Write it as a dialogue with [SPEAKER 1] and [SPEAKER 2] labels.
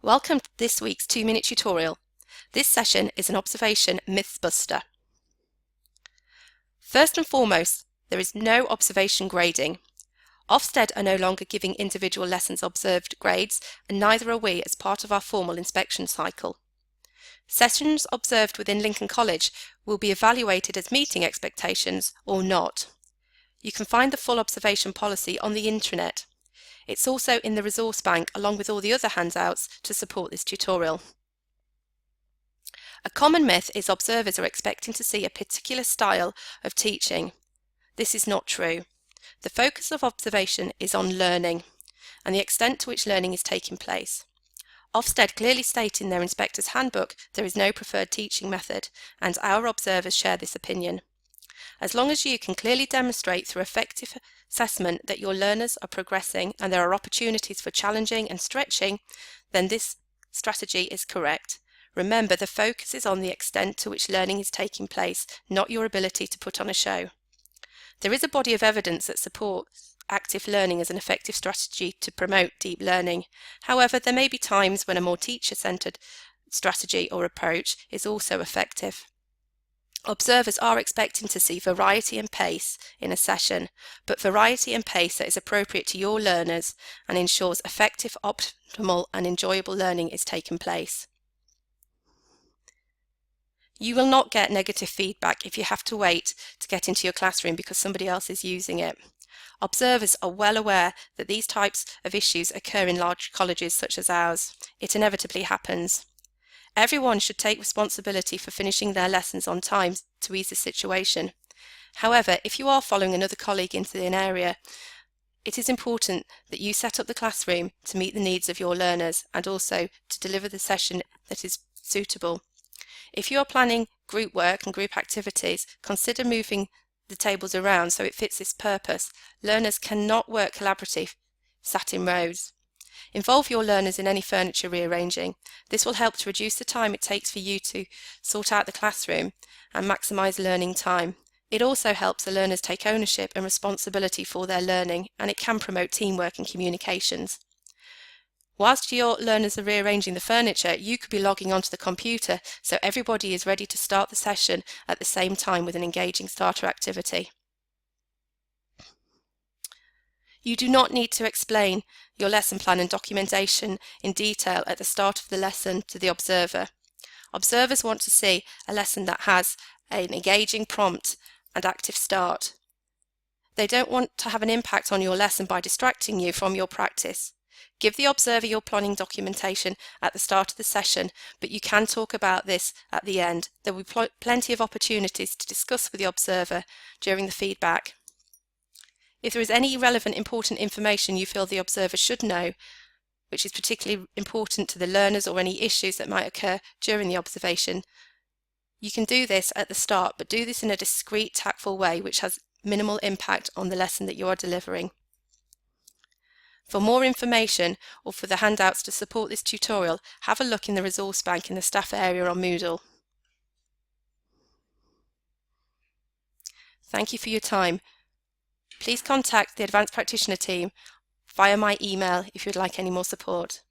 [SPEAKER 1] Welcome to this week's 2-minute tutorial. This session is an observation mythbuster. First and foremost, there is no observation grading. Ofsted are no longer giving individual lessons observed grades, and neither are we as part of our formal inspection cycle. Sessions observed within Lincoln College will be evaluated as meeting expectations or not. You can find the full observation policy on the intranet. It's also in the resource bank along with all the other handouts to support this tutorial. A common myth is observers are expecting to see a particular style of teaching. This is not true. The focus of observation is on learning and the extent to which learning is taking place. Ofsted clearly state in their Inspector's Handbook there is no preferred teaching method, and our observers share this opinion. As long as you can clearly demonstrate through effective assessment that your learners are progressing and there are opportunities for challenging and stretching, then this strategy is correct. Remember, the focus is on the extent to which learning is taking place, not your ability to put on a show. There is a body of evidence that supports active learning as an effective strategy to promote deep learning. However, there may be times when a more teacher-centered strategy or approach is also effective. Observers are expecting to see variety and pace in a session, but variety and pace that is appropriate to your learners and ensures effective, optimal and enjoyable learning is taking place. You will not get negative feedback if you have to wait to get into your classroom because somebody else is using it. Observers are well aware that these types of issues occur in large colleges such as ours. It inevitably happens. Everyone should take responsibility for finishing their lessons on time to ease the situation. However, if you are following another colleague into an area, it is important that you set up the classroom to meet the needs of your learners and also to deliver the session that is suitable. If you are planning group work and group activities, consider moving the tables around so it fits this purpose. Learners cannot work collaboratively sat in rows. Involve your learners in any furniture rearranging. This will help to reduce the time it takes for you to sort out the classroom and maximise learning time. It also helps the learners take ownership and responsibility for their learning, and it can promote teamwork and communications. Whilst your learners are rearranging the furniture, you could be logging onto the computer so everybody is ready to start the session at the same time with an engaging starter activity. You do not need to explain your lesson plan and documentation in detail at the start of the lesson to the observer. Observers want to see a lesson that has an engaging prompt and active start. They don't want to have an impact on your lesson by distracting you from your practice. Give the observer your planning documentation at the start of the session, but you can talk about this at the end. There will be plenty of opportunities to discuss with the observer during the feedback. If there is any relevant important information you feel the observer should know, which is particularly important to the learners or any issues that might occur during the observation, you can do this at the start, but do this in a discreet, tactful way which has minimal impact on the lesson that you are delivering. For more information or for the handouts to support this tutorial, have a look in the resource bank in the staff area on Moodle. Thank you for your time. Please contact the Advanced Practitioner team via my email if you would like any more support.